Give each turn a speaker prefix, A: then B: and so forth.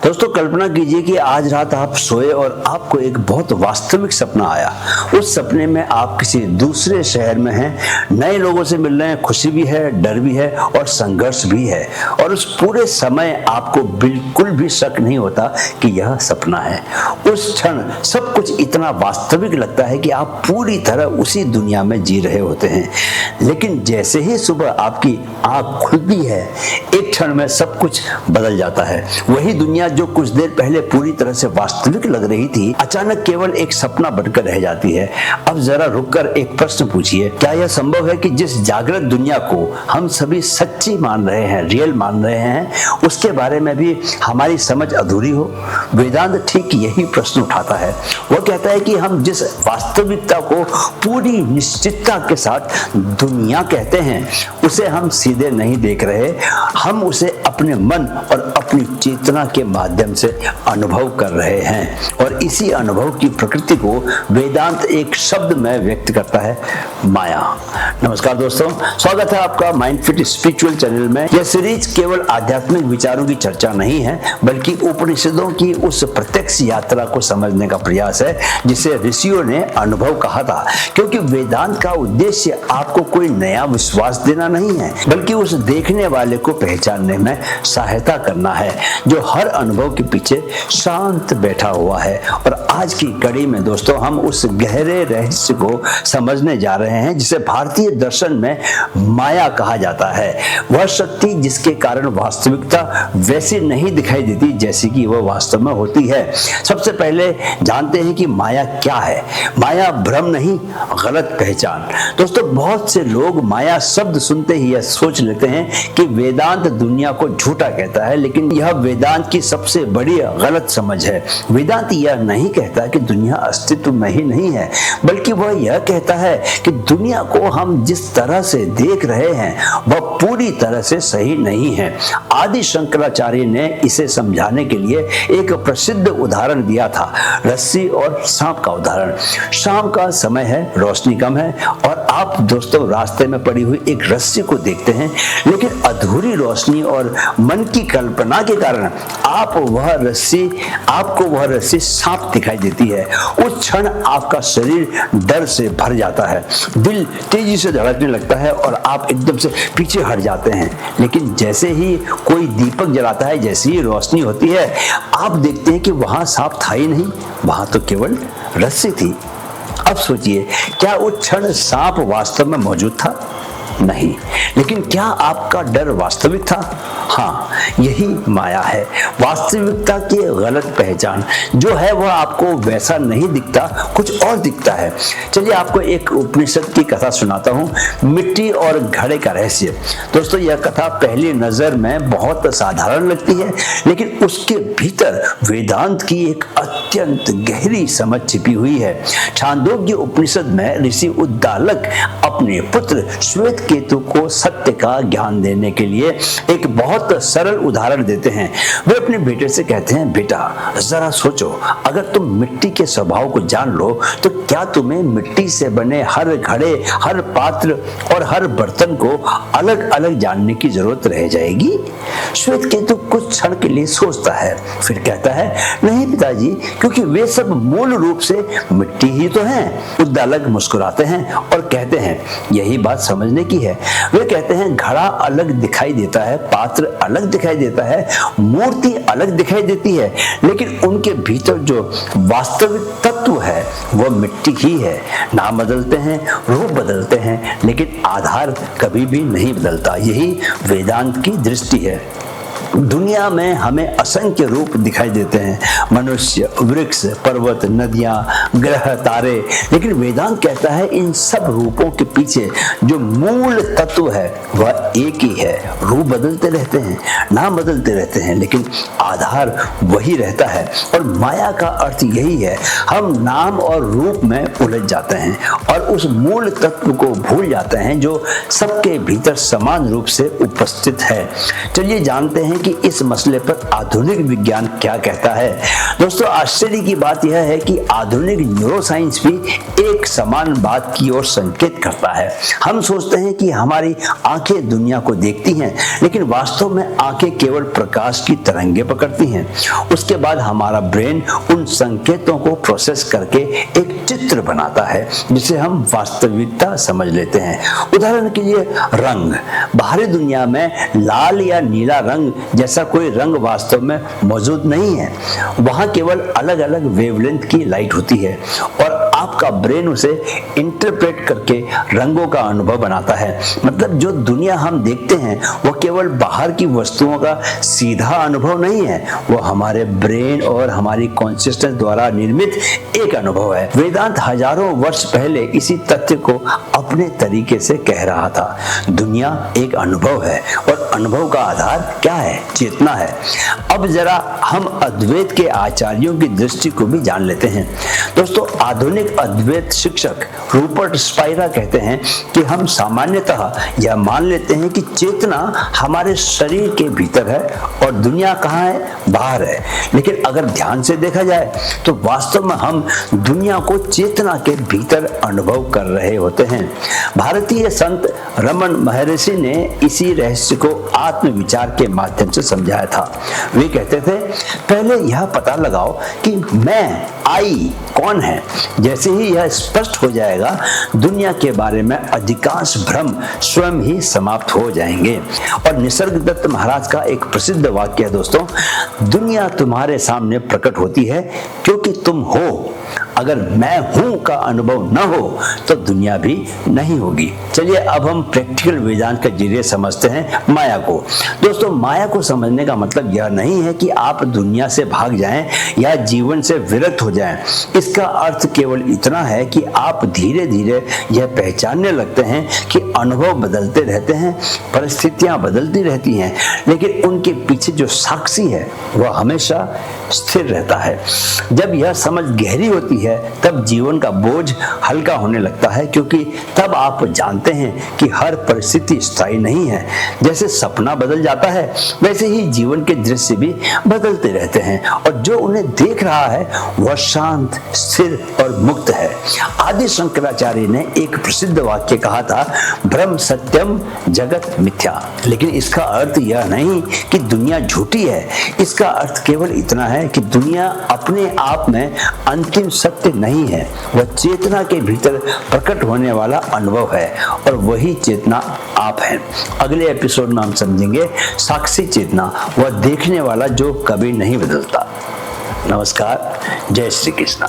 A: दोस्तों कल्पना कीजिए कि आज रात आप सोए और आपको एक बहुत वास्तविक सपना आया। उस सपने में आप किसी दूसरे शहर में हैं, नए लोगों से मिल रहे हैं, खुशी भी है, डर भी है और संघर्ष भी है। और उस पूरे समय आपको बिल्कुल भी शक नहीं होता कि यह सपना है। उस क्षण सब कुछ इतना वास्तविक लगता है कि आप पूरी तरह उसी दुनिया में जी रहे होते हैं। लेकिन जैसे ही सुबह आपकी आंख खुलती है, एक क्षण में सब कुछ बदल जाता है। वही दुनिया जो कुछ देर पहले पूरी तरह से वास्तविक लग रही थी, अचानक केवल एक सपना बनकर रह जाती है। अब जरा रुककर एक प्रश्न पूछिए, क्या यह संभव है कि जिस जागृत दुनिया को हम सभी सच्ची मान रहे हैं, रियल मान रहे हैं, उसके बारे में भी हमारी समझ अधूरी हो? वेदांत ठीक यही प्रश्न उठाता है। वह कहता है कि हम जिस वास्तविकता को पूरी निश्चितता के साथ दुनिया कहते हैं, उसे हम सीधे नहीं देख रहे, हम उसे अपने मन और अपनी चेतना के माध्यम से अनुभव कर रहे हैं। और इसी अनुभव की प्रकृति को वेदांत एक शब्द में व्यक्त करता है, माया। नमस्कार दोस्तों, स्वागत है आपका माइंड फिट स्पिरिचुअल चैनल में। यह सीरीज केवल आध्यात्मिक विचारों की चर्चा नहीं है, बल्कि उपनिषदों की उस प्रत्यक्ष यात्रा को समझने का प्रयास है जिसे ऋषियों ने अनुभव कहा था। क्योंकि वेदांत का उद्देश्य आपको कोई नया विश्वास देना नहीं है, बल्कि उस देखने वाले को पहचानने में सहायता करना है जो हर अनुभव के पीछे शांत बैठा हुआ है। और आज की कड़ी में दोस्तों हम उस गहरे रहस्य को समझने जा रहे हैं जिसे भारतीय दर्शन में माया कहा जाता है। वह शक्ति जिसके कारण वास्तविकता वैसी नहीं दिखाई देती जैसी कि वह वास्तव में होती है। सबसे पहले जानते हैं कि माया क्या है। माया भ्रम नहीं, गलत पहचान। दोस्तों बहुत से लोग माया शब्द सुनते ही यह सोच लेते हैं कि वेदांत दुनिया को झूठा कहता है, लेकिन यह वेदांत की सबसे बड़ी गलत समझ है। वेदांत यह नहीं कहता कि दुनिया अस्तित्व में ही नहीं है, बल्कि वह यह कहता है कि दुनिया को हम जिस तरह से देख रहे हैं वह पूरी तरह से सही नहीं है। आदि शंकराचार्य ने इसे समझाने के लिए एक प्रसिद्ध उदाहरण दिया था, रस्सी और सांप का उदाहरण। शाम का समय है, रोशनी कम है और आप दोस्तों रास्ते में पड़ी हुई एक रस्सी को देखते हैं, लेकिन अधूरी रोशनी और मन की कल्पना के कारण आपको वह रस्सी सांप दिखाई देती है। उस क्षण आपका शरीर डर से भर जाता है, दिल तेजी से धड़कने लगता है और आप एकदम से पीछे हट जाते हैं। लेकिन जैसे ही कोई दीपक जलाता है, जैसे ही रोशनी होती है, आप देखते हैं कि वहां सांप था ही नहीं, वहां तो केवल रस्सी थी। अब सोचिए, क्या उस क्षण सांप वास्तव में मौजूद था? नहीं। लेकिन क्या आपका डर वास्तविक था? हाँ, यही माया है, वास्तविकता की गलत पहचान। जो है वह आपको वैसा नहीं दिखता, कुछ और दिखता है। चलिए आपको एक उपनिषद की कथा सुनाता हूँ, मिट्टी और घड़े का रहस्य। दोस्तों यह कथा पहली नजर में बहुत साधारण लगती है, लेकिन उसके भीतर वेदांत की एक अत्यंत गहरी समझ छिपी हुई है। छांदोग्य उपनिषद में ऋषि उद्दालक अपने पुत्र श्वेत केतु को सत्य का ज्ञान देने के लिए एक बहुत सरल उदाहरण देते हैं। वे अपने बेटे से कहते हैं, बेटा जरा सोचो, अगर तुम मिट्टी के स्वभाव को जान लो तो क्या तुम्हें मिट्टी से बने हर घड़े, हर पात्र और हर बर्तन को अलग अलग जानने की जरूरत रह जाएगी? श्वेत केतु कुछ क्षण के लिए सोचता है, फिर कहता है, नहीं पिताजी, क्योंकि वे सब मूल रूप से मिट्टी ही तो हैं। उद्दालक मुस्कुराते हैं और कहते हैं, यही बात समझने की है। वे कहते हैं, घड़ा अलग दिखाई देता है, पात्र अलग दिखाई देता है, मूर्ति अलग दिखाई देती है, लेकिन उनके भीतर जो वास्तविक तत्व है वह मिट्टी ही है। नाम बदलते हैं, रूप बदलते हैं, लेकिन आधार कभी भी नहीं बदलता। यही वेदांत की दृष्टि है। दुनिया में हमें असंख्य रूप दिखाई देते हैं, मनुष्य, वृक्ष, पर्वत, नदियां, ग्रह, तारे, लेकिन वेदांत कहता है इन सब रूपों के पीछे जो मूल तत्व है वह एक ही है। रूप बदलते रहते हैं, नाम बदलते रहते हैं, लेकिन आधार वही रहता है। और माया का अर्थ यही है, हम नाम और रूप में उलझ जाते हैं और उस मूल तत्व को भूल जाते हैं जो सबके भीतर समान रूप से उपस्थित है। चलिए जानते हैं कि इस मसले पर आधुनिक विज्ञान क्या कहता है। दोस्तों, आश्चर्य की बात यह है कि आधुनिक न्यूरोसाइंस भी एक समान बात की ओर संकेत करता है। हम सोचते हैं कि हमारी आंखें दुनिया को देखती हैं, लेकिन वास्तव में आंखें केवल प्रकाश की तरंगें पकड़ती हैं। उसके बाद हमारा ब्रेन उन संकेतों को प्रोसेस करके एक चित्र बनाता है जिसे हम वास्तविकता समझ लेते हैं। उदाहरण के लिए रंग। बाहरी दुनिया में लाल या नीला रंग जैसा कोई रंग वास्तव में मौजूद नहीं है। वहां केवल अलग अलग वेवलेंथ की लाइट होती है और आपका ब्रेन उसे इंटरप्रेट करके रंगों का अनुभव बनाता है। मतलब जो दुनिया हम देखते हैं वो केवल बाहर की वस्तुओं का सीधा अनुभव नहीं है, वो हमारे ब्रेन और हमारी कॉन्शियसनेस द्वारा निर्मित एक अनुभव है। वेदांत हजारों वर्ष पहले इसी तथ्य को अपने तरीके से कह रहा था। दुनिया एक अनुभव है और अनुभव का आधार क्या है? चेतना है। अब जरा हम अद्वैत के आचार्यों की दृष्टि को भी जान लेते हैं। दोस्तों, आधुनिक अद्वैत शिक्षक रूपर्ट स्पाइरा कहते हैं कि हम सामान्यतः यह मान लेते हैं कि चेतना हमारे शरीर के भीतर है और दुनिया कहाँ है? बाहर है। लेकिन अगर ध्यान से देखा जाए तो वास्तव में हम दुनिया को चेतना के भीतर अनुभव कर रहे होते हैं। भारतीय संत रमन महर्षि ने इसी रहस्य को आत्मविचार के माध्यम से समझाया था। वे कहते थे, पहले यह पता लगाओ कि मैं आई कौन है। जैसे ही यह स्पष्ट हो जाएगा, दुनिया के बारे में अधिकांश भ्रम स्वयं ही समाप्त हो जाएंगे। और निसर्गदत्त महाराज का एक प्रसिद्ध वाक्य है दोस्तों, दुनिया तुम्हारे सामने प्रकट होती है क्योंकि तुम हो। अगर मैं हूं का अनुभव न हो तो दुनिया भी नहीं होगी। चलिए अब हम प्रैक्टिकल वेदांत के जरिए समझते हैं माया को। दोस्तों, माया को समझने का मतलब यह नहीं है कि आप दुनिया से भाग जाएं या जीवन से विरक्त हो जाएं। इसका अर्थ केवल इतना है कि आप धीरे धीरे यह पहचानने लगते हैं कि अनुभव बदलते रहते हैं, परिस्थितियां बदलती रहती हैं, लेकिन उनके पीछे जो साक्षी है वह हमेशा स्थिर रहता है। जब यह समझ गहरी होती है तब जीवन का बोझ हल्का होने लगता है, क्योंकि तब आप जानते हैं कि हर परिस्थिति स्थायी नहीं है। जैसे सपना बदल जाता है वैसे ही जीवन के दृश्य भी बदलते रहते हैं और जो उन्हें देख रहा है वह शांत, स्थिर और मुक्त है। आदि शंकराचार्य ने एक प्रसिद्ध वाक्य कहा था, ब्रह्म सत्यम जगत मिथ्या। लेकिन इसका अर्थ यह नहीं कि दुनिया झूठी है। इसका अर्थ केवल इतना है कि दुनिया अपने आप में अंतिम सत्य नहीं है, वह चेतना के भीतर प्रकट होने वाला अनुभव है और वही चेतना आप हैं। अगले एपिसोड में हम समझेंगे साक्षी चेतना, वह देखने वाला जो कभी नहीं बदलता। नमस्कार, जय श्री कृष्ण।